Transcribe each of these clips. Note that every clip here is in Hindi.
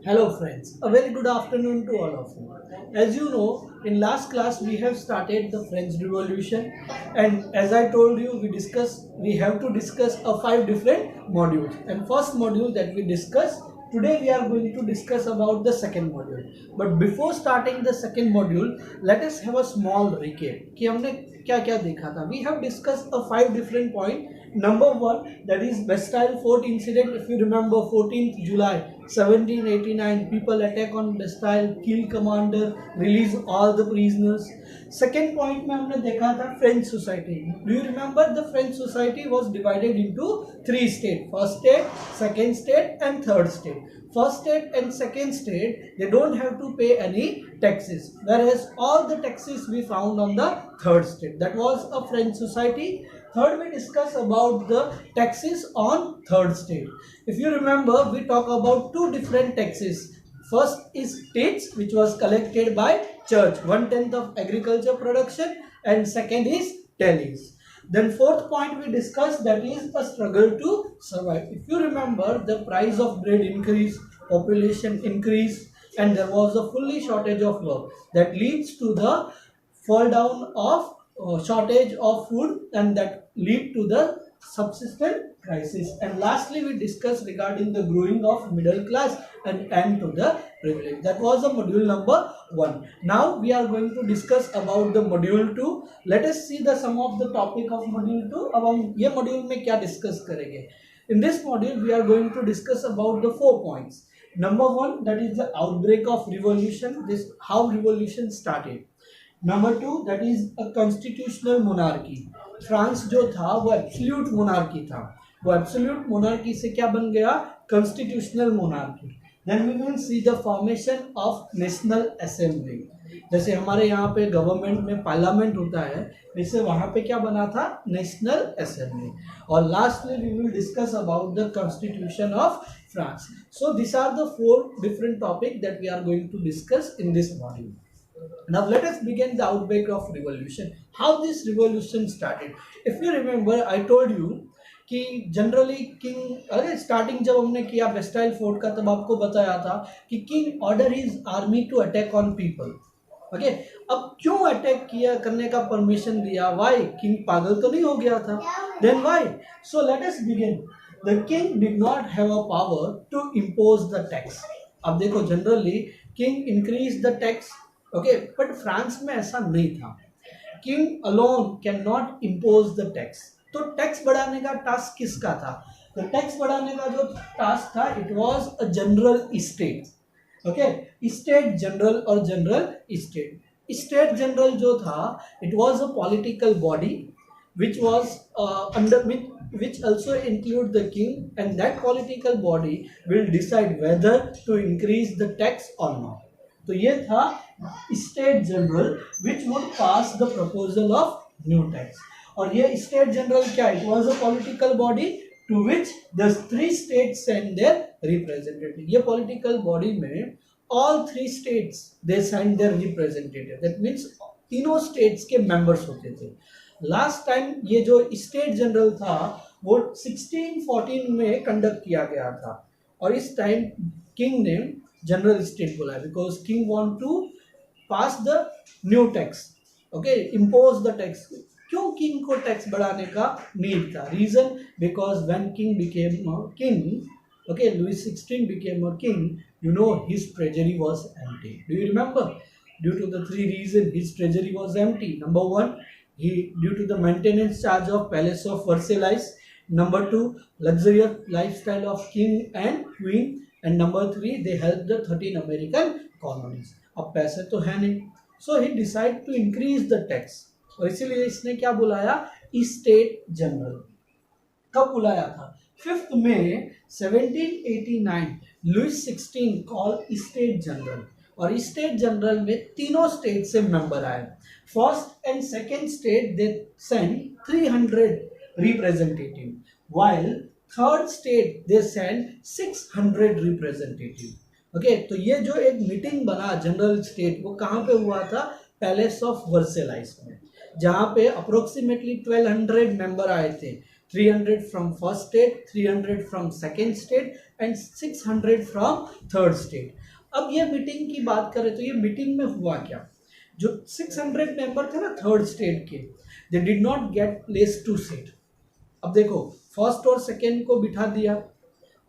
Hello friends, a very good afternoon to all of you. As you know, in last class we have started the French Revolution, and as I told you we have to discuss a 5 different modules. And first module that we discuss today, we are going to discuss about the second module. But before starting the second module, let us have a small recap कि हमने क्या क्या देखा था. We have discussed a 5 different point. Number one, that is Bastille Fort incident. If you remember, 14th July 1789, people attack on Bastille, kill commander, release all the prisoners. Second point में हमने देखा था French society. Do you remember the French society was divided into 3 states: first state, second state, and third state. First state and second state, they don't have to pay any taxes, whereas all the taxes we found on the third state. That was a French society. Third, we discuss about the taxes on third state. If you remember, we talk about 2 different taxes. First is tax, which was collected by church, 1/10 of agriculture production, and second is tallies. Then fourth point we discussed, that is a struggle to survive. If you remember, the price of bread increased, population increased, and there was a fully shortage of work that leads to the fall down of shortage of food, and that lead to the subsistence crisis. And lastly, we discussed regarding the growing of middle class and end to the privilege. That was the module number 1. Now we are going to discuss about the module 2. Let us see the some of the topic of module 2. अब हम ये module में क्या discuss करेंगे? In this module we are going to discuss about the 4 points. Number 1, that is the outbreak of revolution. This how revolution started. Number 2, that is a constitutional monarchy. France जो था वो एब्सोल्यूट मोनार्की था. वो एब्सोल्यूट मोनार्की से क्या बन गया? Constitutional monarchy. Then we will see the formation of national assembly. जैसे हमारे यहाँ पे गवर्नमेंट में पार्लियामेंट होता है, वैसे वहाँ पे क्या बना था? National assembly. और lastly we will discuss about the constitution of France. So this are the 4 different topics that we are going to discuss in this module. Now let us begin the outbreak of revolution. How this revolution started? If you remember, I told you कि जनरली किंग, अरे स्टार्टिंग जब हमने किया बेस्टाइल फोर्ट का, तब आपको बताया था कि king order his army to attack on people. Okay, अब क्यों अटैक किया करने का परमिशन दिया? वाई? किंग पागल तो नहीं हो गया था? Then why? So let us begin. The king did not have a power to impose the tax. अब देखो, generally king increase the tax, okay, but France में ऐसा नहीं था. King alone can not impose the tax. तो टैक्स बढ़ाने का टास्क किसका था? तो टैक्स बढ़ाने का जो टास्क था, it was a general state. Okay, state general और जनरल स्टेट. स्टेट जनरल जो था, it was a political body which was under which also include the king, and that political body will decide whether to increase the tax or not. तो ये था state general which would pass the proposal of new tax. और ये स्टेट जनरल क्या? It was a political body to which the 3 states send their representative. ये पॉलिटिकल बॉडी में all 3 states they send their representative. That means तीनों स्टेट्स के मेंबर्स होते थे. लास्ट टाइम ये जो स्टेट जनरल था वो 1614 में कंडक्ट किया गया था, और इस टाइम किंग ने जनरल स्टेट बोला, because king want to pass the new tax, okay, impose the tax. क्यों किंग को टैक्स बढ़ाने का नीड था? Reason, because when king became a king, okay, Louis XVI became a king, you know, his treasury was empty. Do you remember? Due to the 3 reasons his treasury was empty. Number 1, due to the maintenance charge of Palace of Versailles. Number 2, luxurious lifestyle of king and queen. And number 3, they helped the 13 American colonies. अब पैसे तो है नहीं, so he decided to increase the tax. और इसीलिए इसने क्या बुलाया? State general. कब बुलाया था? 5 मई 1789 लुइस 16 कॉल स्टेट जनरल. और स्टेट जनरल में तीनों स्टेट से मेंबर आए. First and second state they send 300 representative, while third state they send 600 representative. Okay, तो ये जो एक मीटिंग बना जनरल स्टेट, वो कहाँ पे हुआ था? पैलेस ऑफ वर्सेलाइस में, जहाँ पे अप्रोक्सीमेटली 1200 मेंबर आए थे. 300 from first state, 300 from second state and 600 from third state. अब ये मीटिंग की बात करें तो ये मीटिंग में हुआ क्या, जो 600 मेंबर थे ना थर्ड स्टेट के, they did not get place to sit. अब देखो फर्स्ट और सेकेंड को बिठा दिया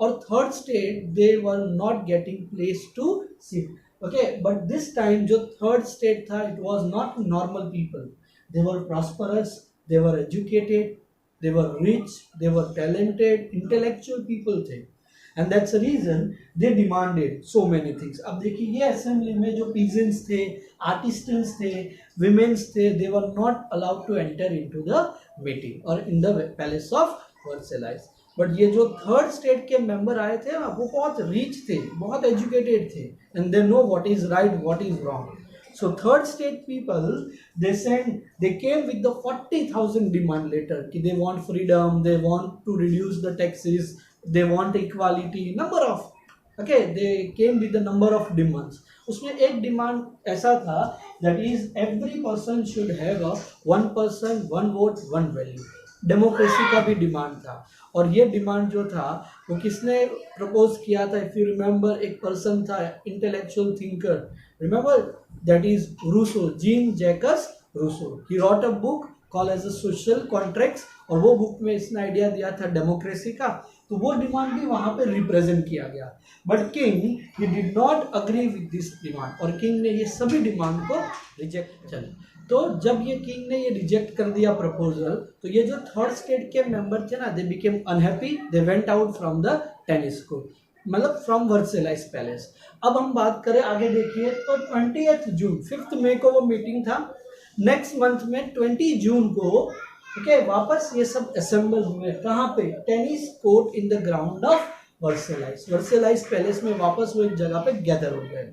और third state they were not getting place to sit. Okay, but this time जो थर्ड स्टेट था it was not normal people, they were prosperous, they were educated, they were rich, they were talented, intellectual people थे, and that's the reason they demanded so many things. अब देखिए ये असेंबली में जो peasants थे, artisans थे, women थे, they were not allowed to enter into the meeting or in the palace of Versailles. But ये जो थर्ड स्टेट के मेंबर आए थे ना वो बहुत रिच थे, बहुत एजुकेटेड थे, and they know what is right, what is wrong. So third state people, they came with the 40,000 demand letter कि they want freedom, they want to reduce the taxes, they want equality, number of, okay, they came with the number of demands. उसमें एक डिमांड ऐसा था that is every person should have a one person one vote one value. Democracy का भी डिमांड था, और ये डिमांड जो था वो किसने प्रपोज किया था, इफ यू रिमेंबर एक पर्सन था intellectual thinker, remember, that is Rousseau, Jean Jacques Rousseau. He wrote a book called as a social contracts, और वो बुक में इसने आइडिया दिया था डेमोक्रेसी का, तो वो डिमांड भी वहां पे रिप्रेजेंट किया गया. But king he did not agree with this demand, और किंग ने ये सभी डिमांड को रिजेक्ट किया. तो जब ये किंग ने ये रिजेक्ट कर दिया प्रपोजल, तो ये जो थर्ड स्टेट के मेंबर थे ना they became unhappy, they went out from the tennis court, मतलब फ्रॉम वर्सेलाइज पैलेस. अब हम बात करें आगे, देखिए तो 20th जून, 5th मई को वो मीटिंग था. नेक्स्ट मंथ में 20 जून को ओके वापस ये सब असेंबल हुए, कहाँ पे, tennis court in the ground of Versailles. Versailles palace में वापस वो एक जगह पे गैदर हो गए.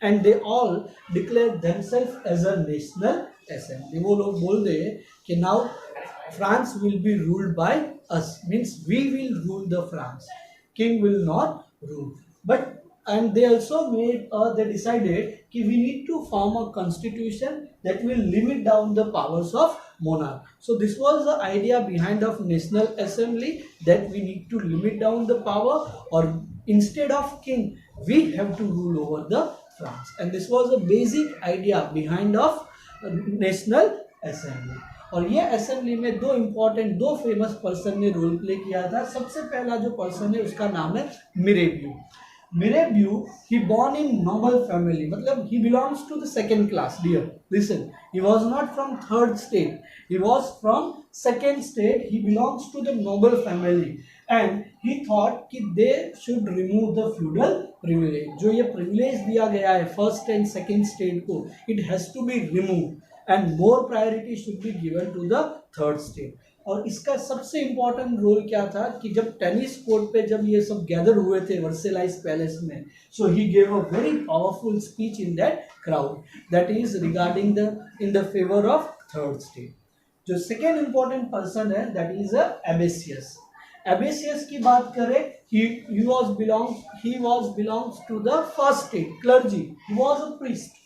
And they all declared themselves as a national assembly. वो लोग बोल दे कि now France will be ruled by us, means we will rule the France. King will not rule. But and they also made they decided कि we need to form a constitution that will limit down the powers of monarch. So this was the idea behind of National Assembly, that we need to limit down the power, or instead of king we have to rule over the France. And this was the basic idea behind of National Assembly. और ये असेंबली में दो फेमस पर्सन ने रोल प्ले किया था. सबसे पहला जो पर्सन है उसका नाम है मिरेबियो. मिरेबियो ही born in noble family, मतलब he belongs to the second class. Dear, listen, he was not from third state, he was from second state. He belongs to the noble family and he thought कि they should remove the feudal privilege. जो ये privilege दिया गया है first and second state को, it has to be removed and more priority should be given to the third state. और इसका सबसे इम्पोर्टेंट रोल क्या था कि जब टेनिस कोर्ट पे जब ये सब गैदर हुए थे वर्सेलाइज पैलेस में, so he gave a very powerful speech in that crowd, that is regarding the in the favour of third state. जो सेकेंड इंपॉर्टेंट पर्सन है दैट इज एबेसियस. एबेसियस की बात करें, he was belongs to the first state clergy. He was a priest.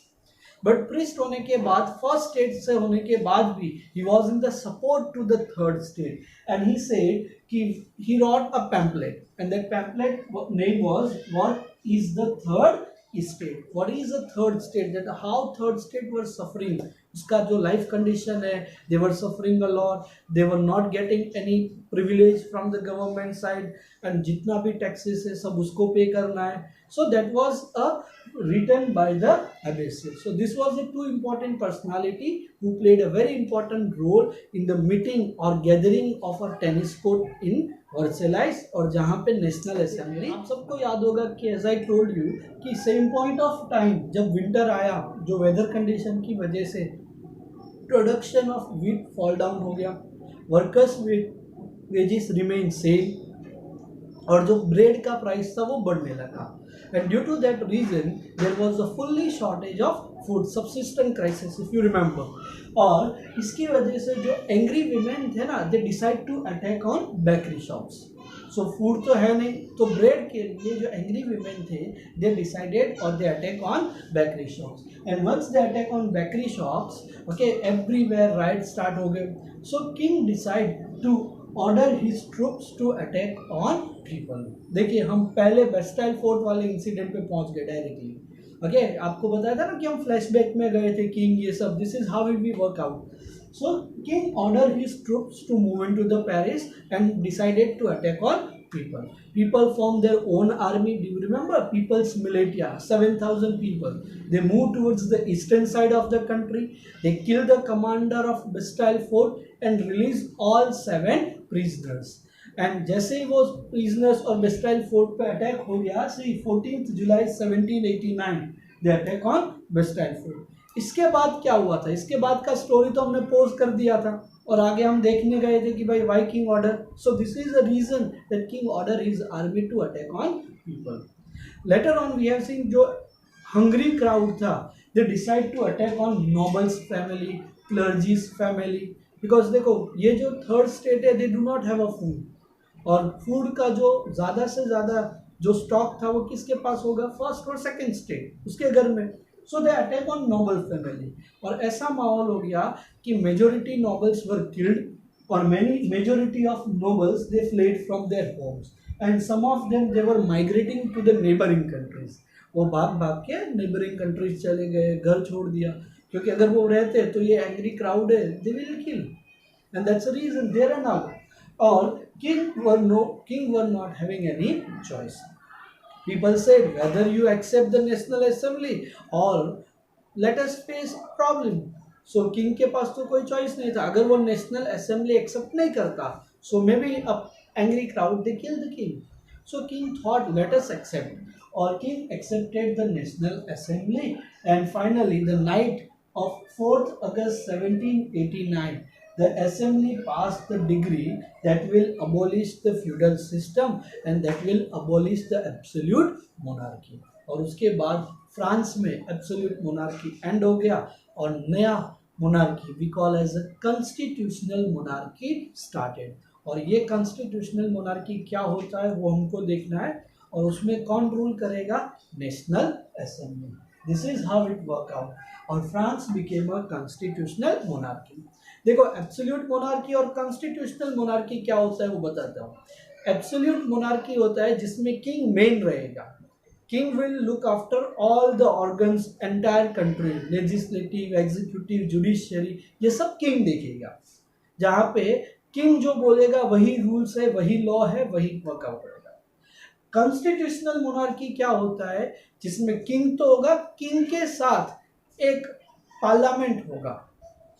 But priest होने के बाद, फर्स्ट स्टेट से होने के बाद भी, he was in the support to the third state. And he said कि he wrote a pamphlet and that pamphlet name was what is the third state. What is the third state, that how third state were suffering, उसका जो लाइफ कंडीशन है, they were suffering a lot, they were not getting any privilege from the government side, and जितना भी टैक्सेस है सब उसको पे करना है. So that was written by the Abbasid. So this was the two important personality who played a very important role in the meeting or gathering of a tennis court in Versailles, और जहाँ पे नेशनल असेंबली. आप सबको याद होगा कि as I told you कि same point of time जब विंटर आया, जो वेदर कंडीशन की वजह से production of wheat fall down हो गया, वर्कर्स वेजेस रिमेन सेम, और जो ब्रेड का प्राइस था वो बढ़ने लगा. And due to that reason, there was a fully shortage of food, subsistence crisis, if you remember. और इसकी वजह से जो angry women थे ना, they decide to attack on bakery shops. So food तो है नहीं, तो bread के लिए जो angry women थे, they decided or they attack on bakery shops. And once they attack on bakery shops, okay, everywhere riots start हो गए. So king decide to order his troops to attack on people. देखिए हम पहले बेस्टाइल फोर्ट वाले इंसिडेंट पे पहुंच गए डायरेक्टली. ओके आपको बताया था ना कि हम फ्लैशबैक में गए थे किंग ये सब. This is how we work out. So king ordered his troops to move into the Paris and decided to attack on people. People formed their own army. Do you remember? People's Militia, 7,000 people. They moved towards the eastern side of the country. They killed the commander of Bastille Fort and released all 7 prisoners. And जैसे ही वो prisoners और Bastille Fort पे attack हो गया, see 14th July 1789 they attack on Bastille Fort. इसके बाद क्या हुआ था? इसके बाद का स्टोरी तो हमने पोज कर दिया था और आगे हम देखने गए थे कि भाई why king order. So this is the reason that king order his army to attack on people. Later on we have seen जो हंग्री क्राउड था they decide to attack on nobles family, clergies family. Because देखो ये जो थर्ड स्टेट है they do not have a food, और फूड का जो ज़्यादा से ज़्यादा जो स्टॉक था वो किसके पास होगा? फर्स्ट और सेकेंड स्टेट, उसके घर में. So they attack on noble family. और ऐसा माहौल हो गया कि मेजोरिटी नोबल्स वर किल्ड और majority of nobles they fled from their homes and some of them they were migrating to the neighbouring countries. वो भाग भाग के नेबरिंग कंट्रीज चले गए, घर छोड़ दिया, क्योंकि अगर वो रहते तो ये एंग्री क्राउड है they will kill, and that's the reason there and all. और king were not having any choice. People said whether you accept the National Assembly or let us face problem. So king के पास तो कोई choice नहीं था. अगर वो National Assembly accept नहीं करता, so maybe a angry crowd they kill the king. So king thought let us accept, or king accepted the National Assembly, and finally the night of 4th August 1789 the assembly passed the decree that will abolish the feudal system and that will abolish the absolute monarchy. और उसके बाद फ्रांस में एब्सोल्यूट मोनार्की एंड हो गया और नया monarchy we call as a constitutional monarchy started. और ये कॉन्स्टिट्यूशनल मोनार्की क्या होता है वो हमको देखना है, और उसमें कौन रूल करेगा? National assembly. This is how it work out. और France became a constitutional monarchy. देखो एब्सोल्यूट मोनार्की और कॉन्स्टिट्यूशनल मोनार्की क्या होता है वो बताता हूँ. एब्सोल्यूट मोनार्की होता है जिसमें किंग मेन रहेगा. King will look after all the organs entire country, legislative, executive, judiciary, ये सब किंग देखेगा. जहाँ पे किंग जो बोलेगा वही रूल्स है, वही लॉ है, वही वर्कआउट रहेगा. कॉन्स्टिट्यूशनल मोनार्की क्या होता है? जिसमें किंग तो होगा, किंग के साथ एक पार्लियामेंट होगा,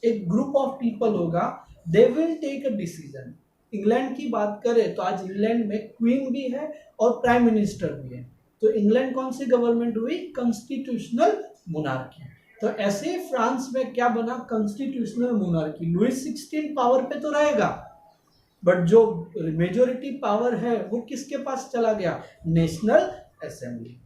एक ग्रुप ऑफ पीपल होगा, they will take a decision. England की बात करें तो आज इंग्लैंड में क्वीन भी है और प्राइम मिनिस्टर भी है. तो इंग्लैंड कौन सी गवर्नमेंट हुई? Constitutional monarchy. तो ऐसे फ्रांस में क्या बना? Constitutional monarchy. लुइस 16 पावर पे तो रहेगा, बट जो मेजोरिटी पावर है वो किसके पास चला गया? National assembly.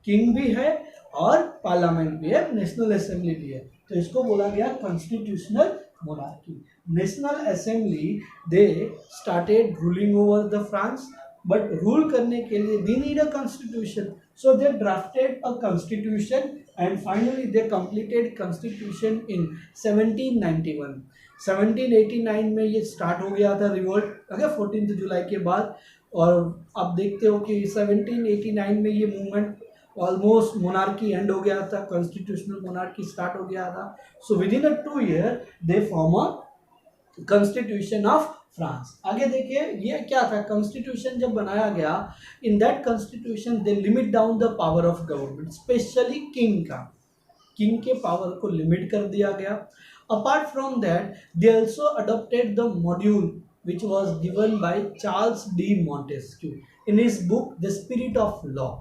किंग भी है और पार्लियामेंट भी है, नेशनल असेंबली भी है. तो इसको बोला गया constitutional monarchy. National assembly they started ruling over the France, but rule करने के लिए they need a constitution. So they drafted a constitution and finally they completed constitution in 1791. 1789 में ये स्टार्ट हो गया था रिवोल्ट, ओके, 14 जुलाई के बाद. और अब देखते हो कि 1789 में ये मूवमेंट ऑलमोस्ट मोनार्की एंड हो गया था, कॉन्स्टिट्यूशनल मोनार्की स्टार्ट हो गया था. So with in a 2 year they form a constitution of France. आगे देखिए ये क्या था? कॉन्स्टिट्यूशन जब बनाया गया, in that constitution they limit down the power of government, specially king का. किंग के पावर को लिमिट कर दिया गया. Apart from that they also adopted the module which was given by Charles D. Montesquieu in his book The Spirit of Law.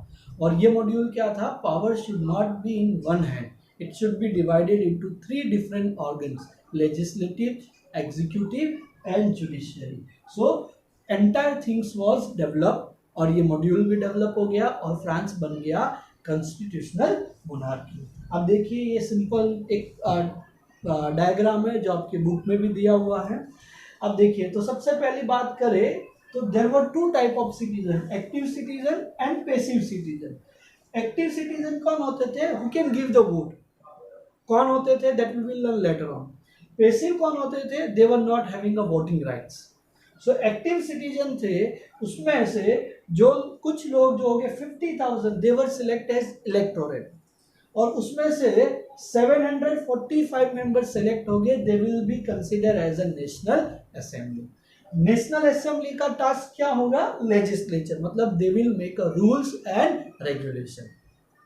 और ये मॉड्यूल क्या था? Power should not be in one hand, it should be divided into 3 different organs, legislative, executive and judiciary. So entire things was develop और ये मॉड्यूल भी डेवलप हो गया और फ्रांस बन गया कॉन्स्टिट्यूशनल मोनार्की. अब देखिए ये सिंपल एक डायग्राम है जो आपके बुक में भी दिया हुआ है. अब देखिए तो सबसे पहली बात करें तो there were 2 type of citizen, active citizen and passive citizen. Active citizen कौन होते थे? Who can give the vote. कौन होते थे? That we will learn later on. Passive कौन होते थे? They were not having a voting rights. So active citizen थे, उसमें से जो कुछ लोग जो हो गए 50,000 they were select as electorate, और उसमें से 745 मेंबर्स सेलेक्ट हो गए, they will be consider as a national assembly. National assembly का टास्क क्या होगा? लेजिस्लेचर, मतलब they will make a rules and regulation.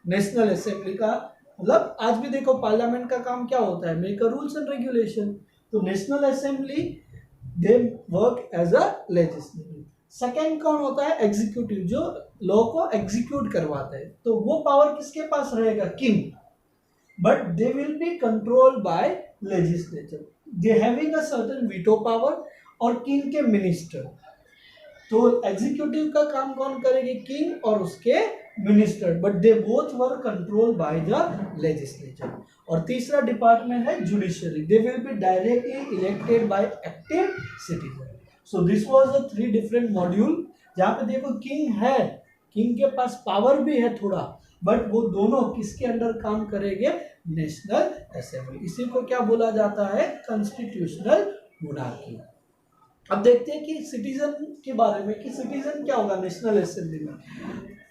National assembly का मतलब आज भी देखो पार्लियामेंट का काम क्या होता है? Make a rules and regulation. तो national assembly they work as a legislative. Second कौन होता है? एग्जीक्यूटिव, जो लॉ को एग्जीक्यूट करवाता है। तो वो पावर किसके पास रहेगा? King, but they will be controlled by legislature, they having a certain veto power, और किंग के मिनिस्टर। तो एग्जीक्यूटिव का काम कौन करेगी? किंग और उसके minister, but they both were control by the legislature. और तीसरा डिपार्टमेंट है judiciary, they will be directly elected by active citizen. So this was the 3 different module, जहां पे देखो किंग है, किंग के पास पावर भी है थोड़ा, बट वो दोनों किसके अंडर काम करेंगे? National assembly. इसी को क्या बोला जाता है? Constitutional monarchy. अब देखते हैं कि सिटीजन के बारे में, कि सिटीजन क्या होगा नेशनल असेंबली में।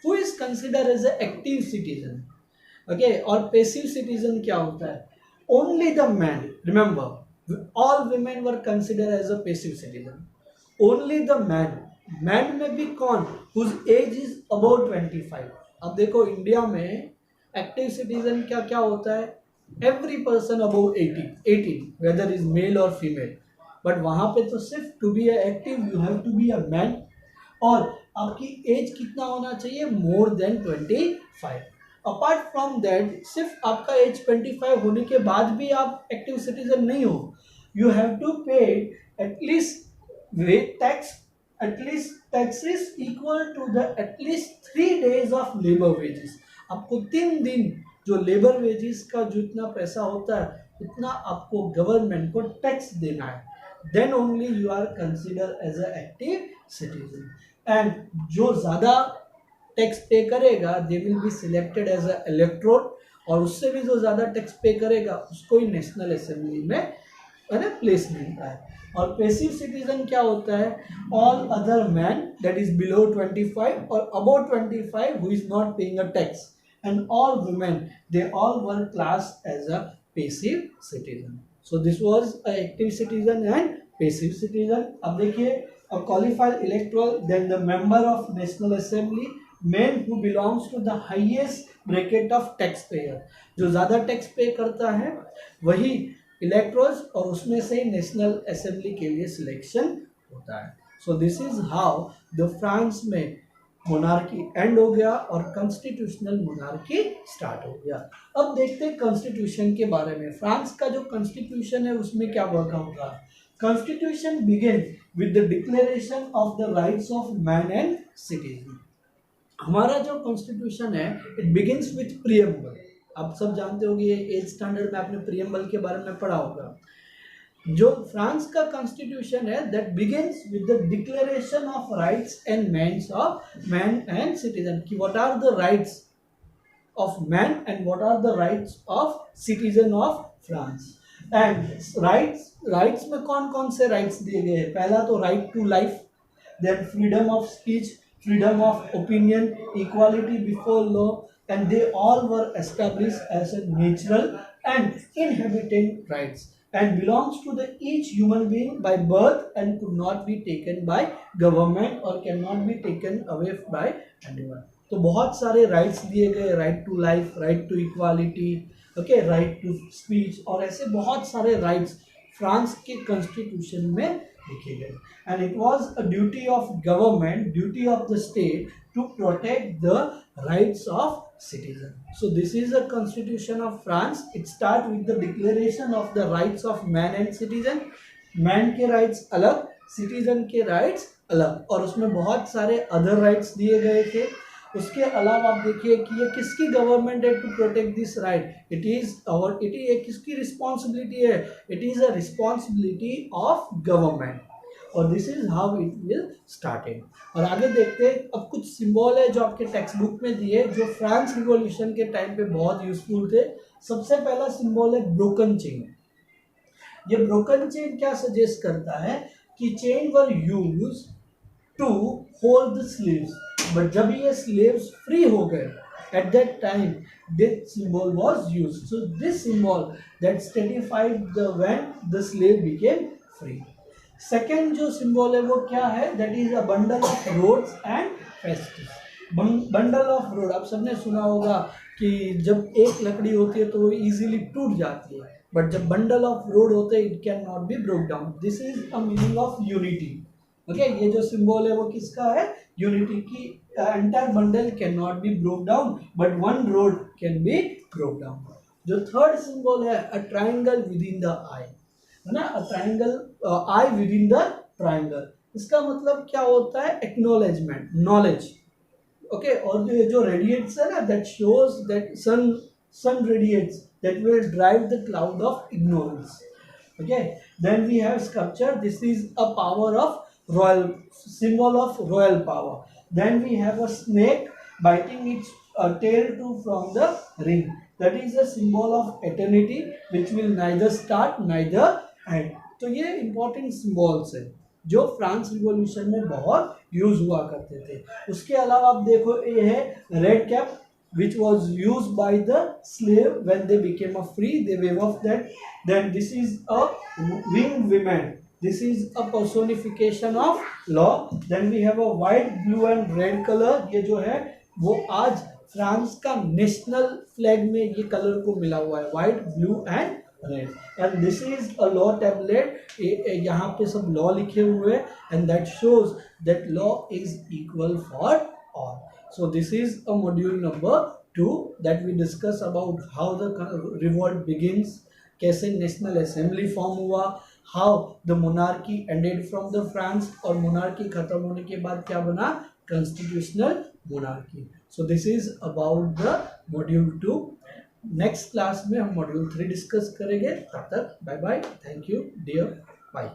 Who is consider as a active citizen, okay, और पैसिव सिटीजन क्या होता है? Only the man, remember all women were consider as a passive citizen, only the man. Man में भी कौन? Whose age is about 25। अब देखो इंडिया में एक्टिव सिटीजन क्या क्या होता है? Every person about 18 whether is male और फीमेल, बट वहां पे तो सिर्फ to be active you have to be a man, और आपकी एज कितना होना चाहिए? More than 25। Apart from that, सिर्फ आपका एज 25 होने के बाद भी आप एक्टिव सिटीजन नहीं हो, you have to pay at least tax, at least taxes equal to the at least 3 days of labour wages. आपको 3 दिन जो लेबर वेजेस का जो इतना पैसा होता है, इतना आपको गवर्नमेंट को टैक्स देना है, then only you are considered as a active citizen, and जो ज़्यादा टैक्स पे करेगा they will be selected as a electorate, और उससे भी जो ज़्यादा टैक्स पे करेगा उसको ही नेशनल असेंबली में है ना प्लेस मिलता है। और पैसिव सिटीजन क्या होता है? All other man that is below 25 और about 25 who is not paying a tax, and all women they all were class as a passive citizen. So this was a active citizen and passive citizen. अब देखिए, a qualified electoral, then the member of National Assembly, man who belongs to the highest bracket of taxpayer, जो ज़्यादा टैक्स पे करता है वही इलेक्टोरल्स, और उसमें से नेशनल असेंबली के लिए सिलेक्शन होता है। सो this is how the France में मोनार्की एंड हो गया और कॉन्स्टिट्यूशनल मोनार्की स्टार्ट हो गया। अब देखते हैं कॉन्स्टिट्यूशन के बारे में। फ्रांस का जो कॉन्स्टिट्यूशन है उसमें क्या वर्कआउट रहा? Constitution begin with the declaration of the rights of man and citizen. हमारा जो कॉन्स्टिट्यूशन है इट बिगिंस विथ प्रीएम्बल। आप सब जानते होंगे, 8th स्टैंडर्ड में आपने प्रीएम्बल के बारे में पढ़ा होगा। जो फ्रांस का कॉन्स्टिट्यूशन है that begins with the declaration of rights and man and citizen, कि what are the rights of man and what are the rights of citizen of France. And rights में कौन कौन से राइट्स दिए गए हैं? पहला तो right to life, then freedom of speech, freedom of opinion, equality before law, and they all were established as a natural and inherent rights and belongs to the each human being by birth and could not be taken by government or cannot be taken away by anyone. तो बहुत सारे राइट्स दिए गए, right to life, right to equality, okay, right to speech, और ऐसे बहुत सारे राइट्स फ्रांस के कॉन्स्टिट्यूशन में लिखे गए। And it was a duty of government, duty of the state to protect the rights of citizen. So this is the constitution of France. It start with the declaration of the rights of man and citizen. Man के rights अलग, citizen के rights अलग, और उसमें बहुत सारे other rights दिए गए थे। उसके अलावा आप देखिए कि ये किसकी गवर्नमेंट है to protect this right? It is किसकी रिस्पॉन्सिबिलिटी है? It is a responsibility of government, और this is how it will started. और आगे देखते हैं, अब कुछ सिंबल है जो आपके टेक्स्ट बुक में दिए, जो फ्रांस रिवॉल्यूशन के टाइम पे बहुत यूजफुल थे। सबसे पहला सिंबल है ब्रोकन चेन। ये ब्रोकन चेन क्या सजेस्ट करता है कि chain were use to hold the slaves, but जब ये स्लेव्स फ्री हो गए at that time this symbol was used. So this symbol that certified the when the slave became free. Second जो symbol है वो क्या है, that is a bundle of rods and festus. Bundle of road, आप सबने सुना होगा कि जब एक लकड़ी होती है तो वो इजीली टूट जाती है, बट जब बंडल ऑफ रोड होते हैं it can not be broke down. This is a meaning of unity. Okay, ये जो सिंबल है वो किसका है, यूनिटी की. Entire bundle can not be broke down but one rod can be broke down. जो थर्ड सिंबल है, a triangle within the eye, है ना, a triangle eye within the triangle. इसका मतलब क्या होता है, एक्नॉलेजमेंट, नॉलेज. ओके, और जो रेडिएट्स है ना, that shows that sun radiates that will drive the cloud of ignorance. Okay, then we have sculpture. This is a power of royal, symbol of royal power. Then we have a snake biting its tail to from the ring. That is a symbol of eternity which will neither start neither end. तो ये important symbols है जो फ्रांस रिवॉल्यूशन में बहुत यूज हुआ करते थे. उसके अलावा आप देखो, ये है red cap which was used by the slave when they became a free, they wave off that. Then this is a winged woman, this is a personification of law. Then we have a white, blue and red color. ये जो है वो आज फ्रांस का नेशनल फ्लैग में ये कलर को मिला हुआ है, white, blue and red. And this is a law tablet. यहाँ पे सब लॉ लिखे हुए हैं and that shows that law is equal for all. So this is a module number 2 that we discuss about how the revolt begins, कैसे नेशनल असेंबली फॉर्म हुआ, how the monarchy ended from the France, और monarchy खत्म होने के बाद क्या बना, constitutional monarchy. So this is about the module 2. Next class में हम मॉड्यूल 3 डिस्कस करेंगे. तब तक bye bye, thank you dear, bye.